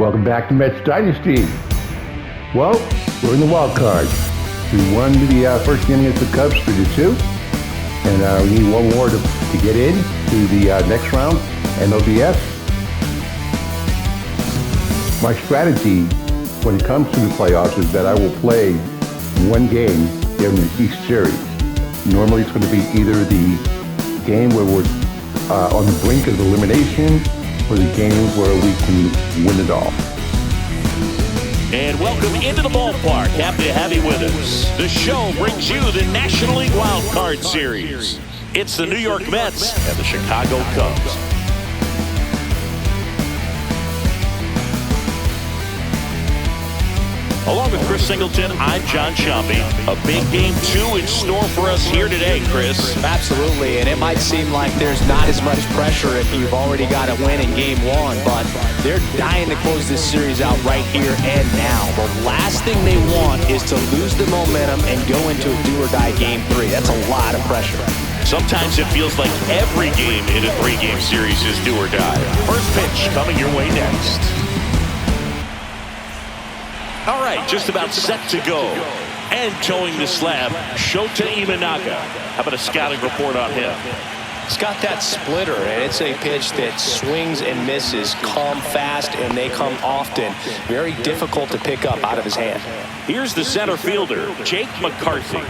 Welcome back to Mets Dynasty. Well, we're in the wild card. We won the first game against the Cubs 3-2, and we need one more to get in to the next round, NLDS. My strategy when it comes to the playoffs is that I will play one game in each series. Normally it's going to be either the game where we're on the brink of elimination or the game where we can win it all. And welcome into the ballpark. Happy to have you with us. The show brings you the National League Wildcard Series. It's the New York Mets and the Chicago Cubs. Along with Chris Singleton, I'm John Chompy. A big game 2 in store for us here today, Chris. Absolutely, and it might seem like there's not as much pressure if you've already got a win in game 1, but they're dying to close this series out right here and now. The last thing they want is to lose the momentum and go into a do-or-die game 3. That's a lot of pressure. Sometimes it feels like every game in a 3-game series is do or die. First pitch coming your way next. All right, just about set to go. And towing the slab, Shota Imanaga. How about a scouting report on him? He's got that splitter, and it's a pitch that swings and misses, come fast, and they come often. Very difficult to pick up out of his hand. Here's the center fielder, Jake McCarthy.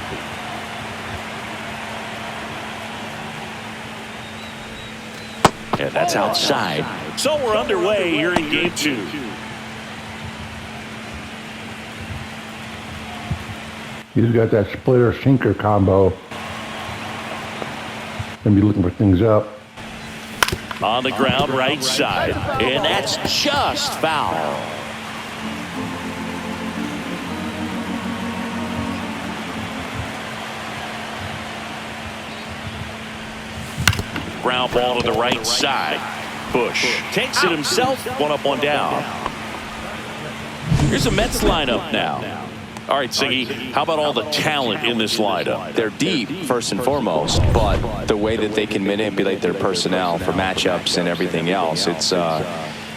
And that's outside. So we're underway here in game 2. He's got that splitter-sinker combo. Gonna be looking for things up. On the ground, right side. And that's just foul. Ground ball to the right side. Bush takes it himself. One up, one down. Here's a Mets lineup now. All right, Siggy, how about all the talent in this lineup? They're deep, first and foremost, but the way that they can manipulate their personnel for matchups and everything else, it's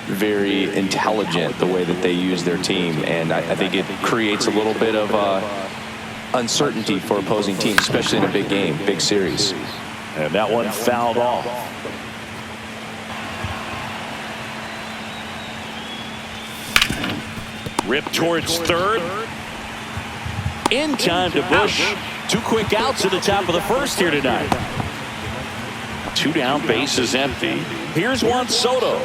very intelligent the way that they use their team, and I think it creates a little bit of uncertainty for opposing teams, especially in a big game, big series. And that one fouled off. Rip towards third. In time to Bush. 2 quick outs at the top of the first here tonight. 2 down, base is empty. Here's Juan Soto.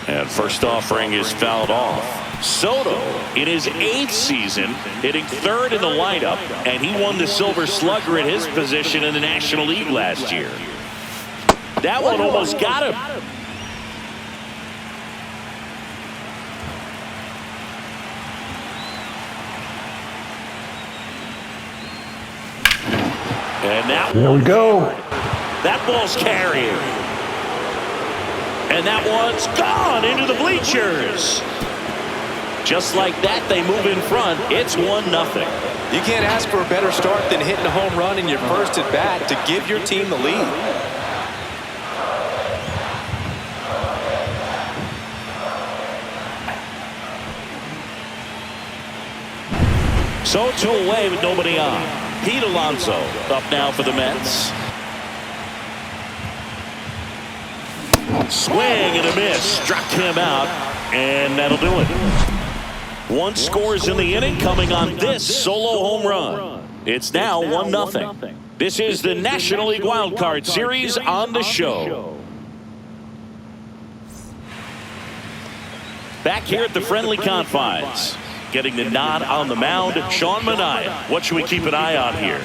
And first offering is fouled off. Soto, in his 8th season, hitting 3rd in the lineup, and he won the Silver Slugger at his position in the National League last year. That one almost got him. And that There we go. That ball's carried. And that one's gone into the bleachers. Just like that, they move in front. It's 1-0. You can't ask for a better start than hitting a home run in your first at bat to give your team the lead. So 2 away with nobody on. Pete Alonso up now for the Mets. Swing and a miss. Struck him out, and that'll do it. 1 scores in the inning coming on this solo home run. It's now 1-0. This is the National League Wildcard Series on the show. Back here at the friendly confines. Getting the nod on the mound, Sean Manaea. What should we keep an eye on here?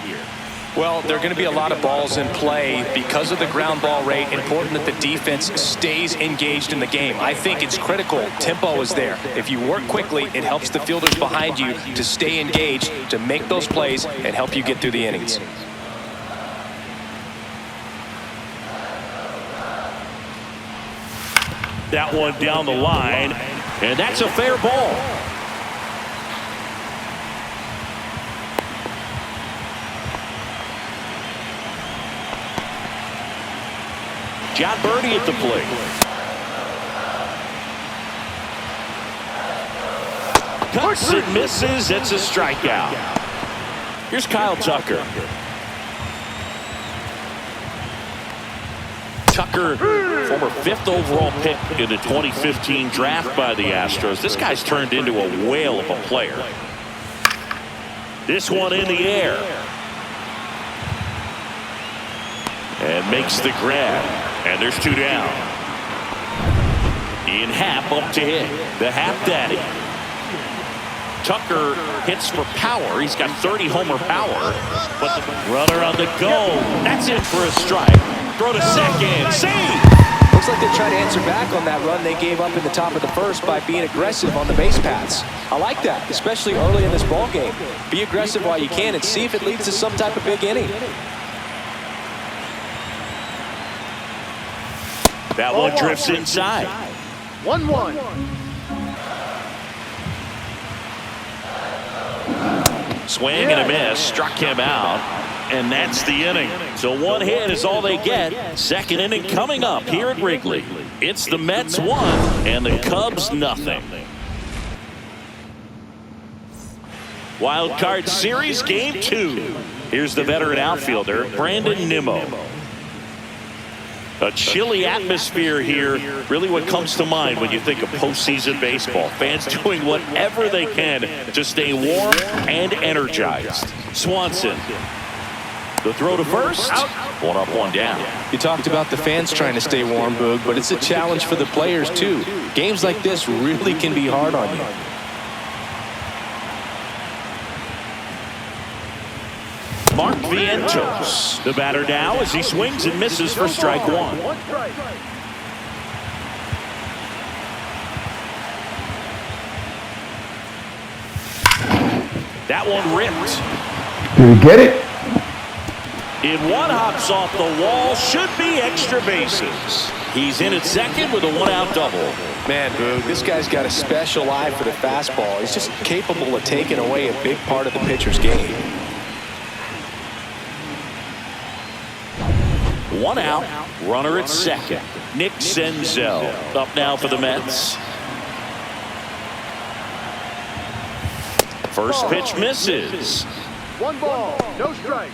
Well, there are going to be a lot of balls in play because of the ground ball rate. Important that the defense stays engaged in the game. I think it's critical. Tempo is there. If you work quickly, it helps the fielders behind you to stay engaged, to make those plays, and help you get through the innings. That one down the line, and that's a fair ball. John Birdie at the plate. Cuts and misses. It's a strikeout. Here's Kyle Tucker. Tucker, former 5th overall pick in the 2015 draft by the Astros. This guy's turned into a whale of a player. This one in the air. And makes the grab. And there's 2 down. Ian Happ up to hit. The Happ Daddy. Tucker hits for power. He's got 30 homer power. But the runner on the go. That's it for a strike. Throw to second. Save! Looks like they're trying to answer back on that run they gave up in the top of the first by being aggressive on the base paths. I like that, especially early in this ball game. Be aggressive while you can and see if it leads to some type of big inning. That one drifts inside. 1-1. Swing and a miss. Struck him out. And that's the inning. So 1 hit is all they get. Second inning coming up here at Wrigley. It's the Mets 1 and the Cubs nothing. Wild Card Series Game 2. Here's the veteran outfielder, Brandon Nimmo. A chilly atmosphere here. Really what comes to mind when you think of postseason baseball. Fans doing whatever they can to stay warm and energized. Swanson. The throw to first. 1 up, 1 down. You talked about the fans trying to stay warm, Boog, but it's a challenge for the players, too. Games like this really can be hard on you. Mark Vientos, the batter now as he swings and misses for strike 1. That one ripped. Did he get it? In one hops off the wall, should be extra bases. He's in at second with a 1-out double. Man, Boog, this guy's got a special eye for the fastball. He's just capable of taking away a big part of the pitcher's game. 1 out, runner at second. Nick Senzel up now for the Mets. First pitch misses. 1 ball, no strike.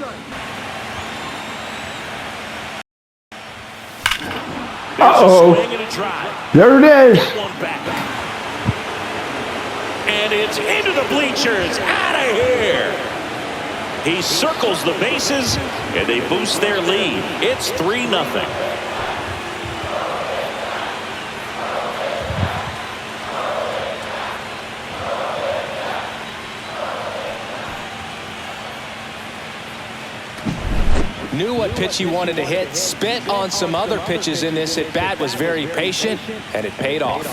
Uh-oh. Swing and a drive. There it is. One back. And it's into the bleachers. Out of here. He circles the bases, and they boost their lead. It's 3-0. Knew what pitch he wanted to hit, spent on some other pitches in this at bat, was very patient, and it paid off.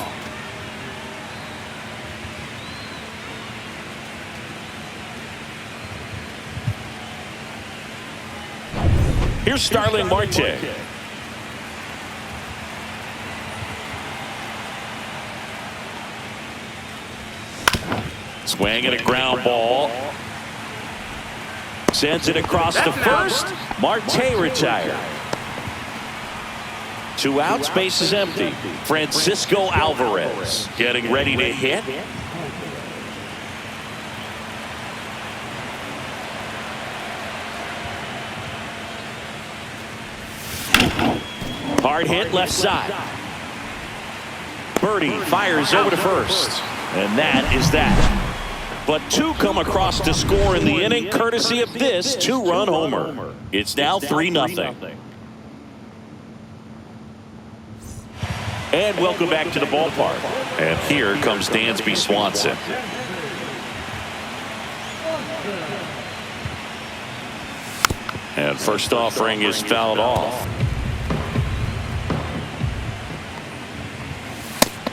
Here's Starling Marte. Swing and a ground ball. Sends it across to first. Marte retired. 2 outs, base is empty. Francisco Alvarez getting ready to hit. Hard hit left side. Birdie fires over to first. And that is that. But 2 come across to score in the inning, courtesy of this 2-run homer. It's now 3-0. And welcome back to the ballpark. And here comes Dansby Swanson. And first offering is fouled off.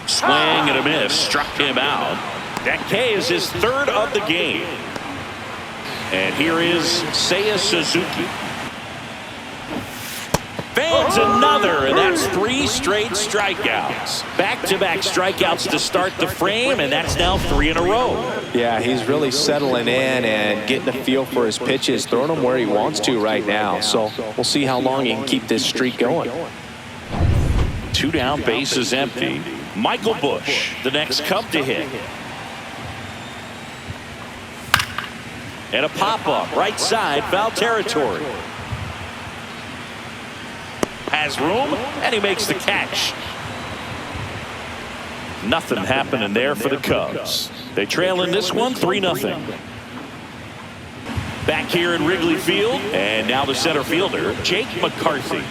Swing and a miss, struck him out. That K is his 3rd of the game. And here is Seiya Suzuki. Fans another, and that's 3 straight strikeouts. Back-to-back strikeouts to start the frame, and that's now 3 in a row. Yeah, he's really settling in and getting a feel for his pitches, throwing them where he wants to right now. So we'll see how long he can keep this streak going. Two down, bases empty. Michael Bush, the next Cub to hit. And a pop-up, right side, foul territory. Has room, and he makes the catch. Nothing happening there for the Cubs. They trail in this one 3-0. Back here in Wrigley Field, and now the center fielder, Jake McCarthy.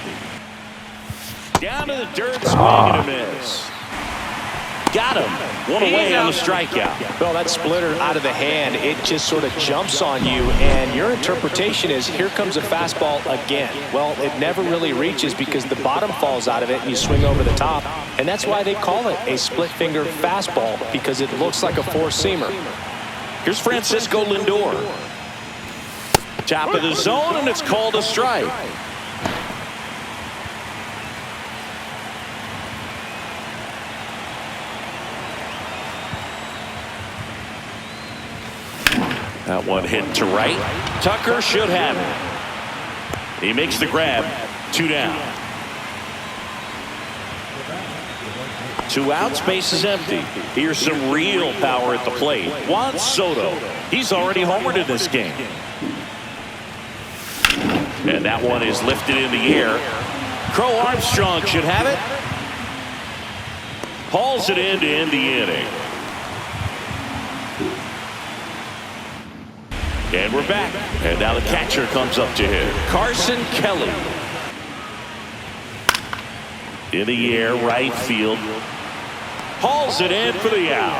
Down to the dirt, swing and a miss. Got him. One away on the strikeout. Well, that splitter out of the hand, it just sort of jumps on you, and your interpretation is, here comes a fastball again. Well, it never really reaches because the bottom falls out of it and you swing over the top, and that's why they call it a split-finger fastball, because it looks like a four-seamer. Here's Francisco Lindor. Top of the zone, and it's called a strike. That one hit to right. Tucker should have it. He makes the grab. 2 down. 2 outs, base is empty. Here's some real power at the plate. Juan Soto. He's already homered in this game. And that one is lifted in the air. Crow Armstrong should have it. Hauls it in to end the inning. And we're back. And now the catcher comes up to hit. Carson Kelly. In the air, right field. Hauls it in for the out.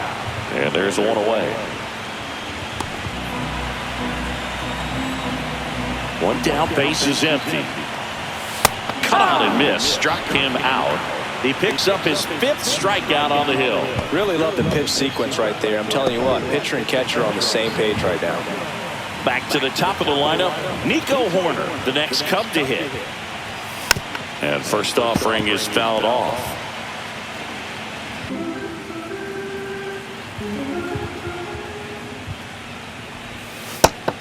And there's one away. 1 down, base is empty. Cut on and miss. Struck him out. He picks up his 5th strikeout on the hill. Really love the pitch sequence right there. I'm telling you what, pitcher and catcher on the same page right now. Back to the top of the lineup, Nico Horner, the next Cub to hit. And first offering is fouled off.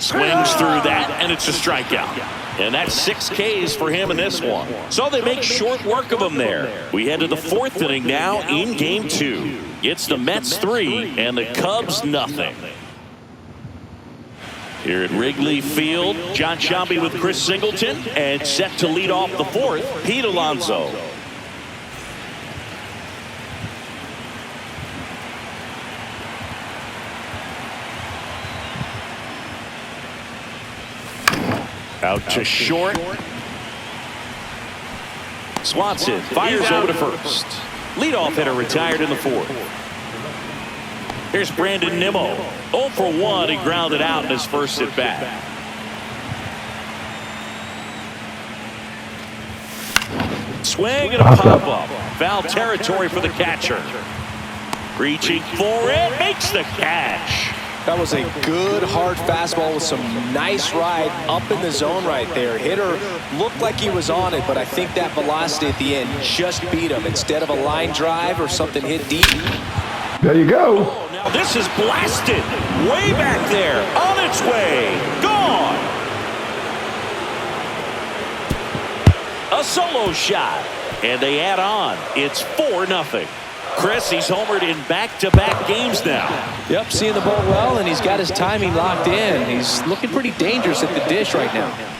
Swings through that, and it's a strikeout. And that's 6 Ks for him in this one. So they make short work of him there. We head to the 4th inning now in Game 2. It's the Mets 3 and the Cubs nothing. Here at Wrigley Field, John Sciambi with Chris Singleton, and set to lead off the 4th, Pete Alonso. Out to short. Swanson fires over to first. Leadoff hitter retired in the 4th. Here's Brandon Nimmo. 0 for 1. He grounded out in his first at bat. Swing and a pop up. Foul territory for the catcher. Reaching for it. Makes the catch. That was a good hard fastball with some nice ride up in the zone right there. Hitter looked like he was on it, but I think that velocity at the end just beat him. Instead of a line drive or something hit deep. There you go. Oh, now this is blasted. Way back there. On its way. Gone. A solo shot. And they add on. It's 4-0. Chris, he's homered in back-to-back games now. Yep, seeing the ball well, and he's got his timing locked in. He's looking pretty dangerous at the dish right now.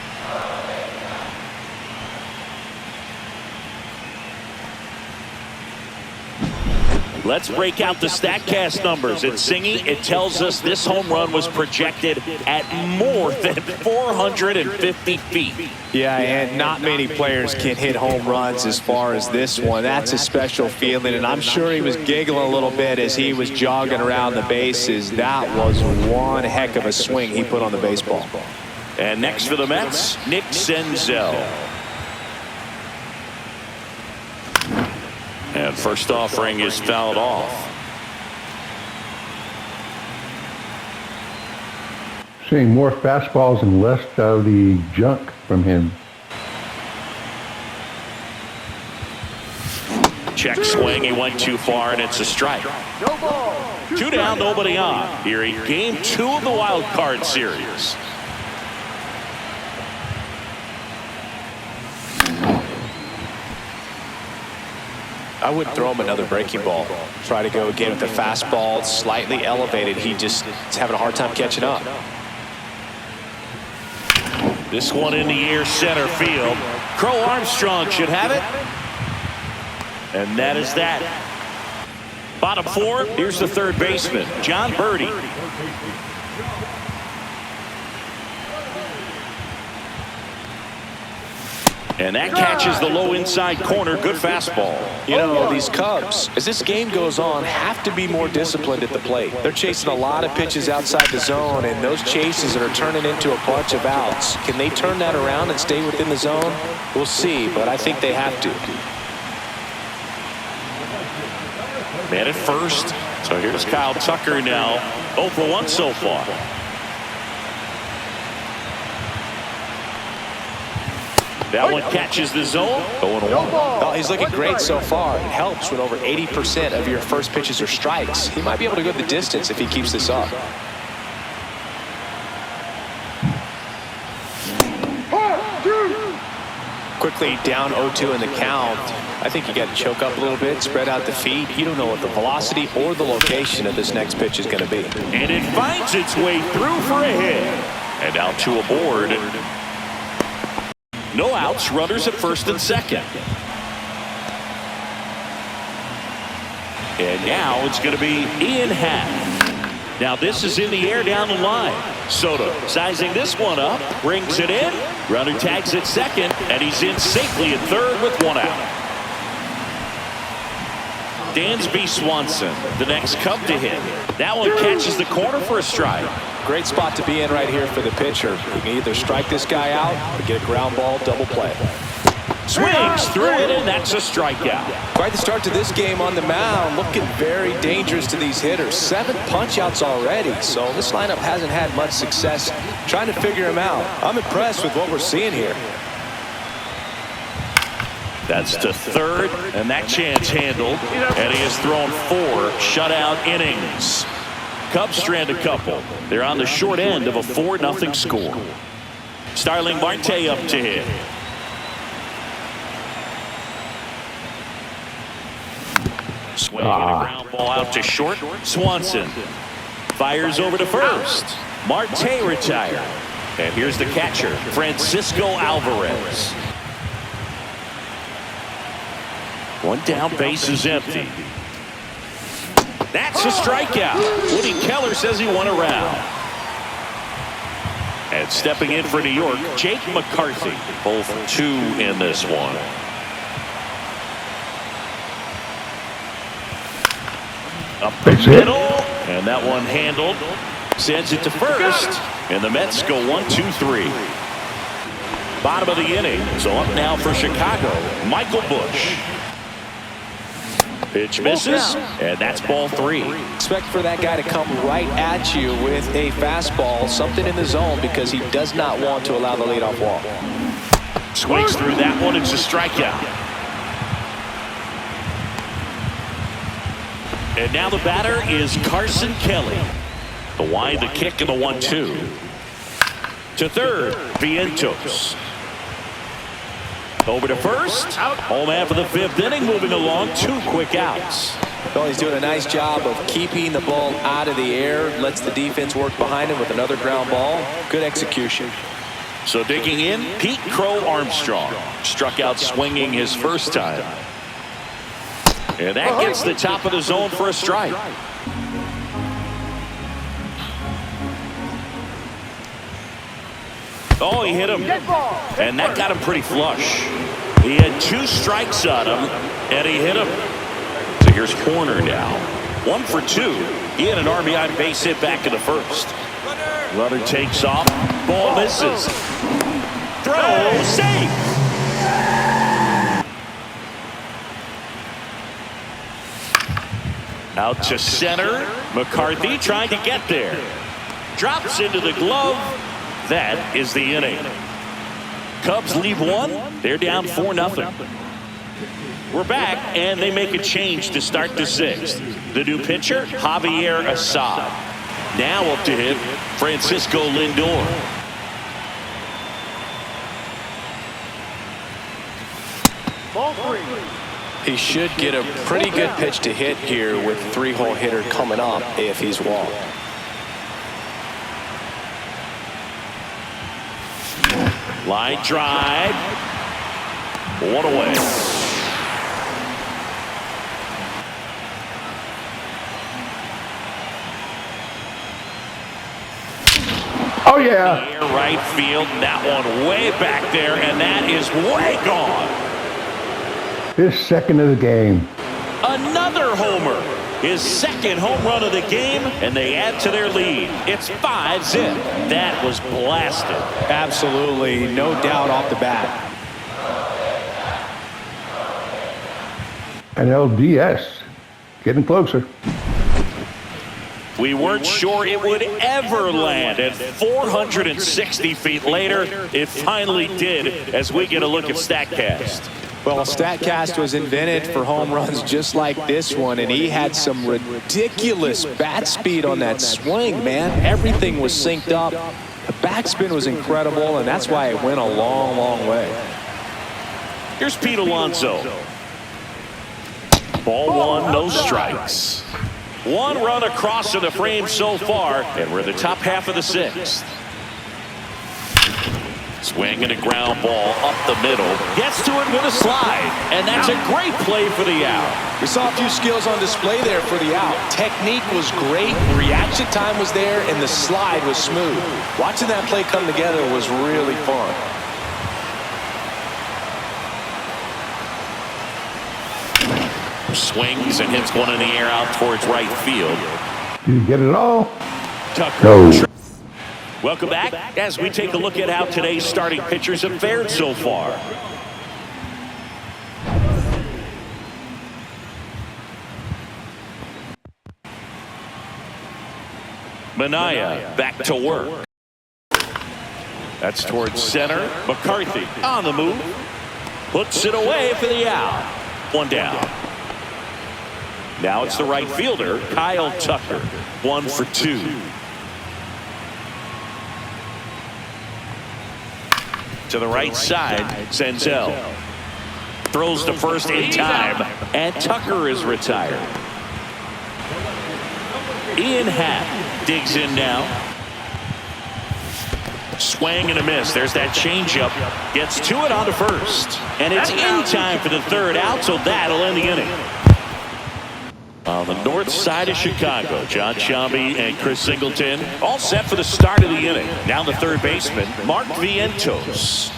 Let's break out the StatCast numbers. At Singy, it tells us this home run was projected at more than 450 feet. Yeah, and not many players can hit home runs as far as this one. That's a special feeling, and I'm sure he was giggling a little bit as he was jogging around the bases. That was one heck of a swing he put on the baseball. And next for the Mets, Nick Senzel. And first offering is fouled off. Seeing more fastballs and less of the junk from him. Check swing, he went too far, and it's a strike. No ball. 2 down, nobody on. Here in Game 2 of the Wild Card Series. I wouldn't throw him another breaking ball. Try to go again with the fastball, slightly elevated. He just is having a hard time catching up. This one in the air, center field. Crow Armstrong should have it. And that is that. Bottom four, here's the third baseman, John Birdie. And that catches the low inside corner. Good fastball. You know, these Cubs, as this game goes on, have to be more disciplined at the plate. They're chasing a lot of pitches outside the zone, and those chases are turning into a bunch of outs. Can they turn that around and stay within the zone? We'll see, but I think they have to. Man at first. So here's Kyle Tucker now. 0 for 1 so far. That one catches the zone. 0-1. Oh, he's looking great so far. It helps when over 80% of your first pitches are strikes. He might be able to go the distance if he keeps this up. Quickly down 0-2 in the count. I think you got to choke up a little bit, spread out the feet. You don't know what the velocity or the location of this next pitch is going to be. And it finds its way through for a hit. And out to a board. No outs, runners at first and second. And now it's going to be Ian Happ. Now this is in the air down the line. Soto sizing this one up, brings it in. Runner tags at second, and he's in safely at third with 1 out. Dansby Swanson, the next Cub to hit. That one catches the corner for a strike. Great spot to be in right here for the pitcher. You can either strike this guy out or get a ground ball double play. Swings through it, and that's a strikeout. Quite the start to this game on the mound. Looking very dangerous to these hitters. 7 punch-outs already, so this lineup hasn't had much success trying to figure him out. I'm impressed with what we're seeing here. That's to third, and that chance handled. And he has thrown 4 shutout innings. Cubs strand a couple. They're on the short end of a 4-0 score. Starling Marte up to hit. Swing and a ground ball out to short. Swanson fires over to first. Marte retired. And here's the catcher, Francisco Alvarez. 1 down, base is empty. That's a strikeout. Woody Keller says he won a round. And stepping in for New York, Jake McCarthy. 0 for 2 in this one. Up the middle, and that one handled. Sends it to first, and the Mets go 1-2-3. Bottom of the inning, so up now for Chicago, Michael Busch. Pitch misses, and that's ball 3. Expect for that guy to come right at you with a fastball, something in the zone, because he does not want to allow the leadoff walk. Swings through that one, it's a strikeout. And now the batter is Carson Kelly. The wide, the kick, and the 1-2. To third, Vientos. Over to first. Home half of the 5th inning, moving along. 2 quick outs. Well, he's doing a nice job of keeping the ball out of the air. Lets the defense work behind him with another ground ball. Good execution. So digging in, Pete Crow Armstrong. Struck out swinging his first time. And that gets the top of the zone for a strike. Oh, he hit him. And that got him pretty flush. He had 2 strikes on him, and he hit him. So here's Horner now. 1 for 2. He had an RBI base hit back in the first. Runner takes off. Ball misses. Throw, safe. Out to center. McCarthy trying to get there. Drops into the glove. That is the inning. Cubs leave 1. They're down 4-0. We're back, and they make a change to start the 6th. The new pitcher, Javier Assad. Now up to hit, Francisco Lindor. Ball 3. He should get a pretty good pitch to hit here with a 3-hole hitter coming up if he's walked. Line drive. One away. Oh, yeah. Near right field. That one way back there, and that is way gone. His second of the game. Another homer. His second home run of the game, and they add to their lead. It's 5-zip. That was blasted. Absolutely, no doubt off the bat. And LDS getting closer. We weren't sure it would ever land, and 460 feet later, it finally did, as we get a look at StatCast. Well, StatCast was invented for home runs just like this one, and he had some ridiculous bat speed on that swing, man. Everything was synced up. The backspin was incredible, and that's why it went a long, long way. Here's Pete Alonso. Ball one, no strikes. One run across to the frame so far, and we're in the top half of the 6th. Swing and a ground ball up the middle. Gets to it with a slide, and that's a great play for the out. We saw a few skills on display there for the out. Technique was great, reaction time was there, and the slide was smooth. Watching that play come together was really fun. Swings and hits one in the air out towards right field. Did you get it all? Tucker. No. Welcome back as we take a look at how today's starting pitchers have fared so far. Minaya back to work. That's towards center. McCarthy on the move. Puts it away for the out. One down. Now it's the right fielder, Kyle Tucker. 1 for 2. To the right side, Senzel. Throws to first in time, and Tucker is retired. Ian Happ digs in now. Swing and a miss. There's that changeup. Gets to it on to first. And it's in time for the 3rd out, so that'll end the inning. On the north side of Chicago, John Sciambi and Chris Singleton all set for the start of the inning. Now the third baseman, Mark Vientos.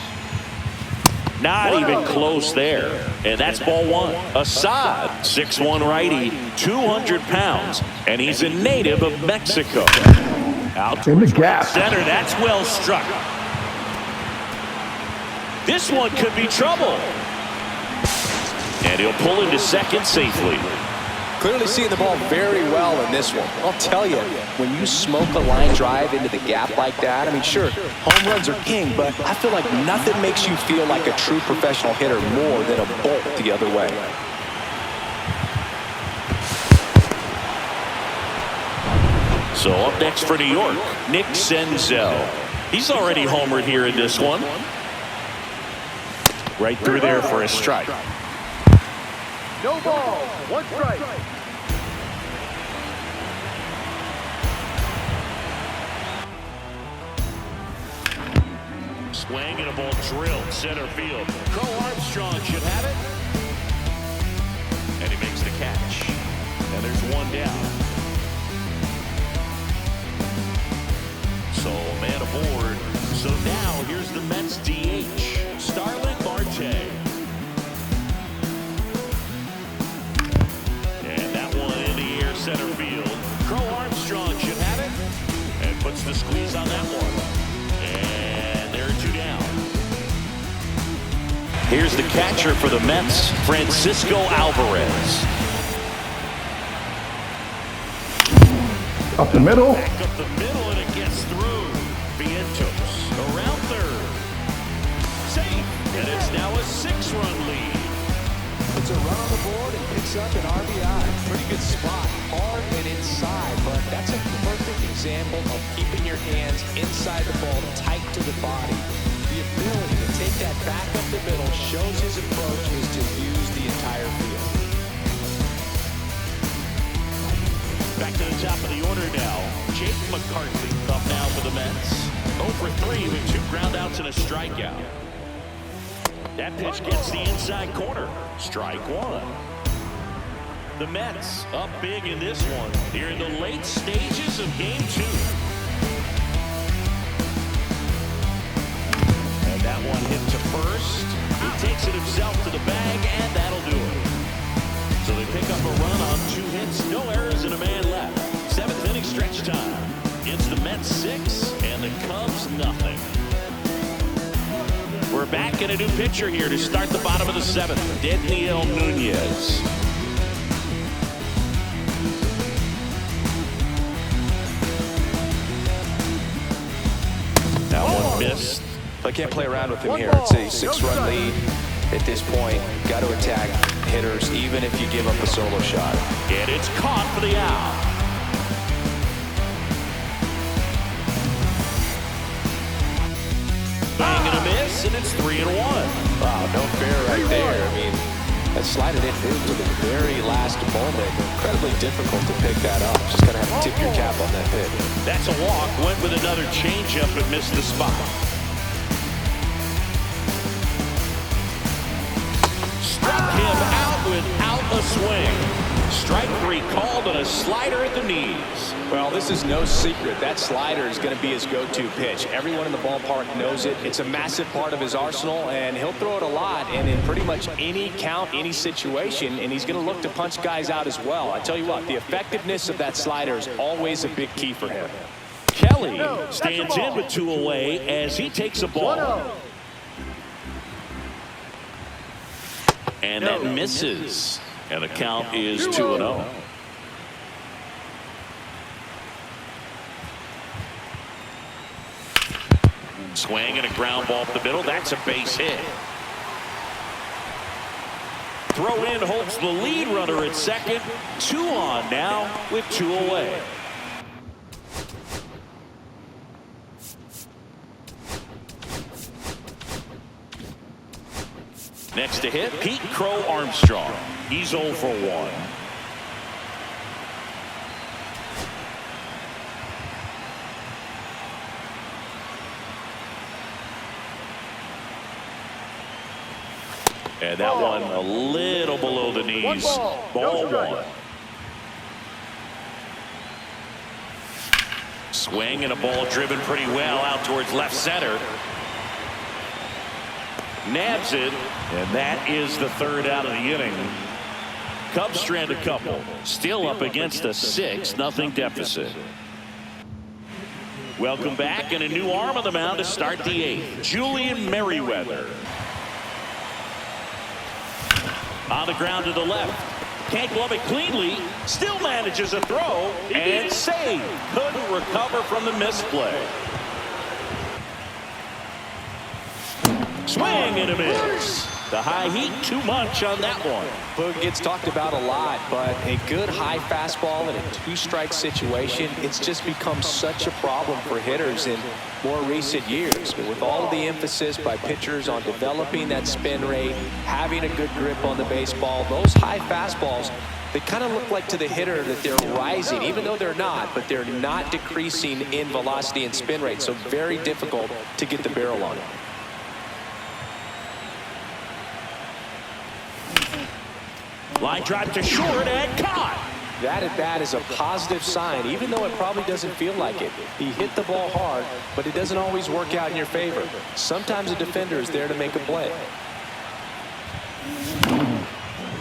Not even close there. And that's ball one. Assad, 6'1" righty, 200 pounds, and he's a native of Mexico. Out in the gap. Center, that's well struck. This one could be trouble. And he'll pull into second safely. Clearly seeing the ball very well in this one. I'll tell you, when you smoke a line drive into the gap like that, I mean, sure, home runs are king, but I feel like nothing makes you feel like a true professional hitter more than a bolt the other way. So up next for New York, Nick Senzel. He's already homered here in this one. Right through there for a strike. No ball, 1 strike. Swing and a ball drilled center field. Crow Armstrong should have it. And he makes the catch. And there's one down. So man aboard. So now here's the Mets DH, Starling Marte. And that one in the air center field. Crow Armstrong should have it. And puts the squeeze on that one. And there are 2 down. Here's the catcher for the Mets, Francisco Alvarez. Up the middle. Back up the middle, and it gets through. Vientos around third. Safe. And it's now a 6-run lead. It's a run on the board and picks up an RBI. Pretty good spot, hard and inside, but that's a perfect example of keeping your hands inside the ball, tight to the body. The ability to take that back up the middle shows his approach is to use the entire field. Back to the top of the order now. Jake McCarthy up now for the Mets. 0 for 3 with 2 groundouts and a strikeout. That pitch gets the inside corner. Strike one. The Mets up big in this one. Here in the late stages of game 2. And that one hit to first. He takes it himself to the bag, and that'll do it. So they pick up a run on 2 hits, no errors, and a man left. 7th inning stretch time. It's the Mets 6 and the Cubs nothing. We're back in a new pitcher here to start the bottom of the 7th. Daniel Nunez. That one missed. I can't play around with him here. It's a 6-run lead at this point. Got to attack hitters even if you give up a solo shot. And it's caught for the out. Bang and a miss, and it's 3-1. Wow, no fair right there. I mean, that slider didn't move to the very last moment. Incredibly difficult to pick that up. Just gotta have to tip your cap on that pitch. That's a walk. Went with another changeup and missed the spot. Struck him out without a swing. Strike 3 called on a slider at the knees. Well, this is no secret. That slider is going to be his go-to pitch. Everyone in the ballpark knows it. It's a massive part of his arsenal, and he'll throw it a lot and in pretty much any count, any situation, and he's going to look to punch guys out as well. I tell you what, the effectiveness of that slider is always a big key for him. Kelly stands in with 2 away as he takes a ball. And that misses. And the count is 2-0. Swing and a ground ball up the middle. That's a base hit. Throw in holds the lead runner at second. 2 on now with 2 away. Next to hit, Pete Crow Armstrong. He's 0 for 1. And that one a little below the knees. Ball 1. Swing and a ball driven pretty well out towards left center. Nabs it, and that is the 3rd out of the inning. Cubs strand a couple. Still up against a 6-0 deficit. Welcome back, and a new arm on the mound to start the 8th. Julian Merriweather. On the ground to the left. Can't glove it cleanly. Still manages a throw, and save. Couldn't recover from the misplay. Swing and a miss. The high heat too much on that one. Boog gets talked about a lot, but a good high fastball in a 2-strike situation, it's just become such a problem for hitters in more recent years. With all of the emphasis by pitchers on developing that spin rate, having a good grip on the baseball, those high fastballs, they kind of look like to the hitter that they're rising, even though they're not, but they're not decreasing in velocity and spin rate, so very difficult to get the barrel on it. Line drive to short and caught. That at bat is a positive sign, even though it probably doesn't feel like it. He hit the ball hard, but it doesn't always work out in your favor. Sometimes a defender is there to make a play.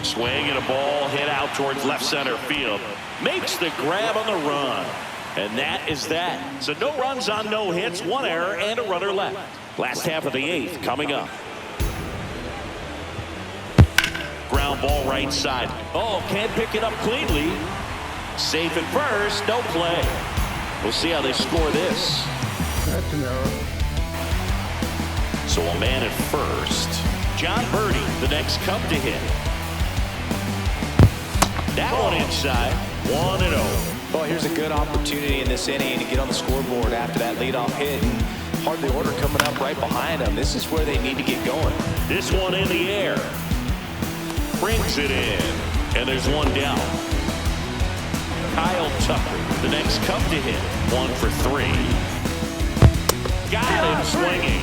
Swing and a ball hit out towards left center field. Makes the grab on the run. And that is that. So no runs on no hits, 1 error, and a runner left. Last half of the 8th coming up. Ground ball right side. Oh, can't pick it up cleanly. Safe at first, no play. We'll see how they score this. That's an error. So a man at first. John Birdie, the next Cub to hit. That one inside, 1-0. Well, here's a good opportunity in this inning to get on the scoreboard after that leadoff hit. And hardly order coming up right behind them. This is where they need to get going. This one in the air. Brings it in. And there's one down. Kyle Tucker, the next Cub to hit. 1 for 3. Got him swinging.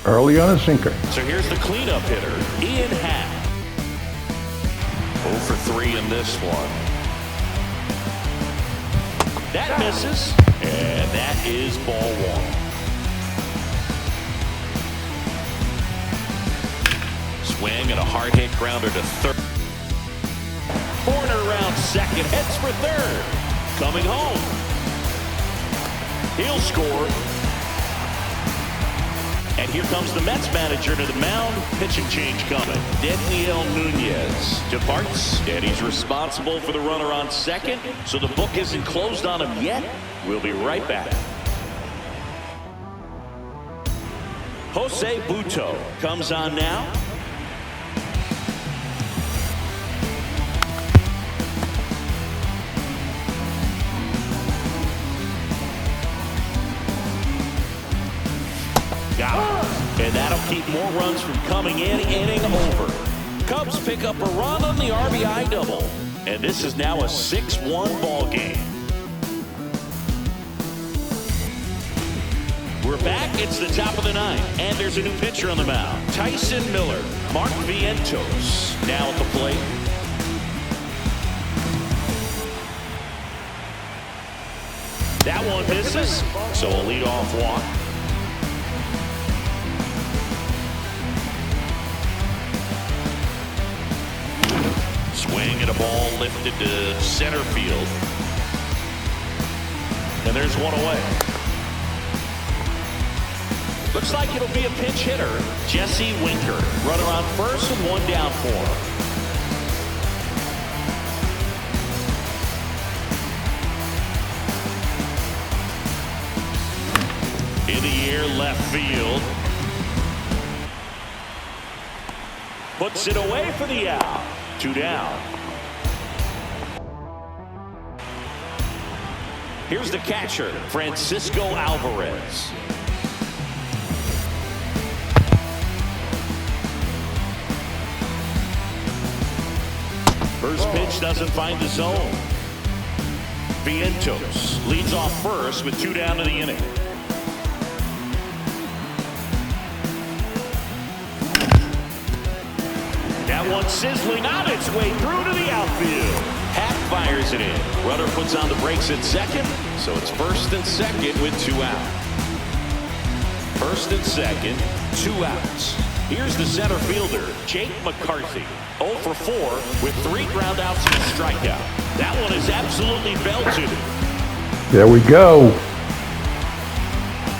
Early on a sinker. So here's the cleanup hitter, Ian Happ. 0 for 3 in this one. That misses, and that is ball 1. Swing and a hard hit grounder to third. Corner around second, heads for third. Coming home. He'll score. And here comes the Mets manager to the mound. Pitching change coming. Daniel Nunez departs, and he's responsible for the runner on second. So the book isn't closed on him yet. We'll be right back. Jose Butto comes on now. And that'll keep more runs from coming in, inning over. Cubs pick up a run on the RBI double. And this is now a 6-1 ball game. We're back. It's the top of the ninth. And there's a new pitcher on the mound. Tyson Miller. Mark Vientos now at the plate. That one misses. So a leadoff walk. Swing and a ball lifted to center field. And there's one away. Looks like it'll be a pinch hitter. Jesse Winker. Runner on first and 1 down for him. In the air, left field. Puts it away for the out. 2 down. Here's the catcher, Francisco Alvarez. First pitch doesn't find the zone. Vientos leads off first with 2 down in the inning. That one sizzling on its way through to the outfield. Happ fires it in. Runner puts on the brakes at second, so it's first and second with 2 out. First and second, 2 outs. Here's the center fielder, Jake McCarthy. 0 for 4 with 3 groundouts and a strikeout. That one is absolutely belted. There we go.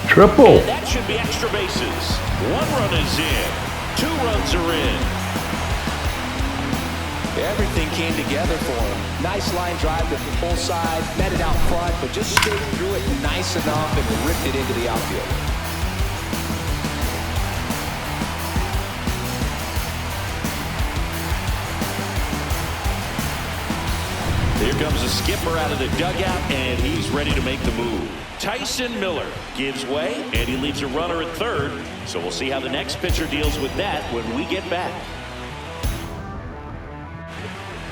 Triple. And that should be extra bases. 1 run is in. 2 runs are in. Everything came together for him. Nice line drive to the full side, met it out front, but just stayed through it nice enough and ripped it into the outfield. Here comes the skipper out of the dugout, and he's ready to make the move. Tyson Miller gives way, and he leaves a runner at third. So we'll see how the next pitcher deals with that when we get back.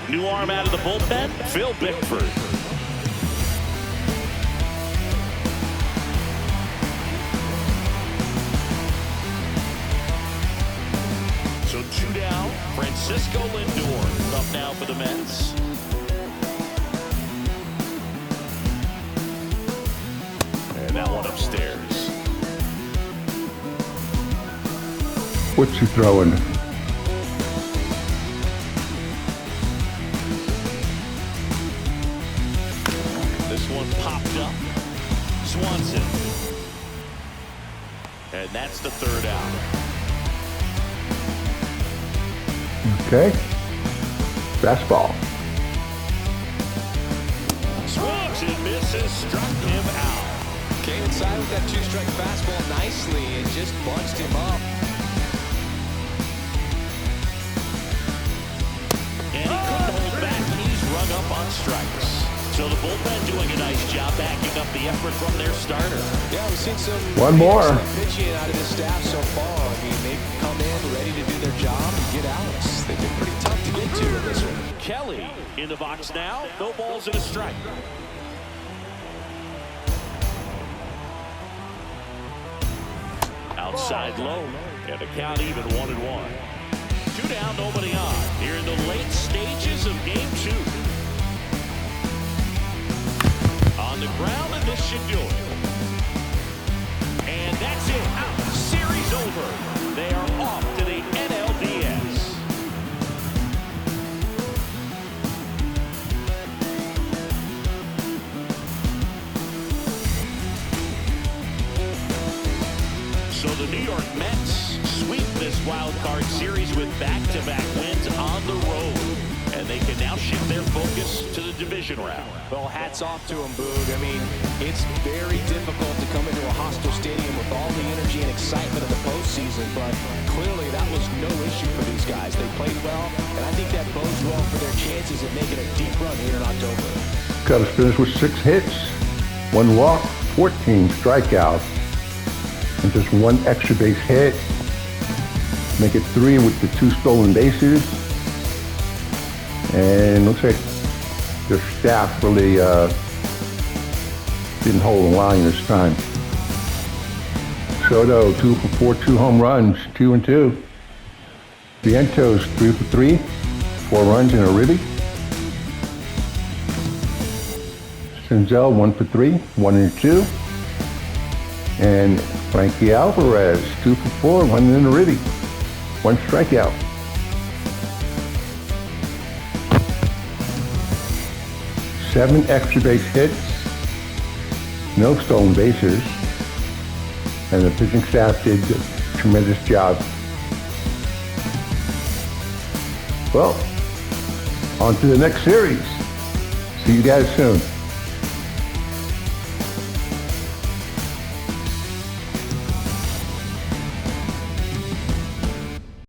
New arm out of the bullpen, Phil Bickford. So 2 down, Francisco Lindor up now for the Mets. And that one upstairs. What's he throwing? This one popped up. Swanson. And that's the 3rd out. Okay. Fastball. Swings and misses. Struck him out. Came inside with that 2-strike fastball nicely and just bunched him up. And he couldn't hold back. He's rung up on strikes. So the bullpen doing a nice job backing up the effort from their starter. Yeah, we've seen some One more pitching out of the staff so far. I mean, they've come in ready to do their job and get outs. They've been pretty tough to get to in this one. Kelly in the box now. No balls and a strike. Outside low, and the count even 1-1. 2 down, nobody on. Here in the late stages of game 2. On the ground, and this should do it. And that's it. Out. Series over. They are off to the NLDS. So the New York Mets sweep this wild card series with back-to-back wins on the road. And they can now shift their focus to the division round. Well, hats off to him, Boog. I mean, it's very difficult to come into a hostile stadium with all the energy and excitement of the postseason, but clearly that was no issue for these guys. They played well, and I think that bodes well for their chances of making a deep run here in October. Cubs finished with 6 hits, 1 walk, 14 strikeouts, and just 1 extra base hit. Make it 3 with the 2 stolen bases. And looks like their staff really didn't hold the line this time. Soto 2 for 4, 2 home runs, 2 and 2. Vientos 3 for 3, 4 runs and a ribby. Senzel 1 for 3, 1 and 2. And Frankie Alvarez 2 for 4, 1 and a ribby, 1 strikeout. Seven extra base hits, no stolen bases, and the pitching staff did a tremendous job. Well, on to the next series. See you guys soon.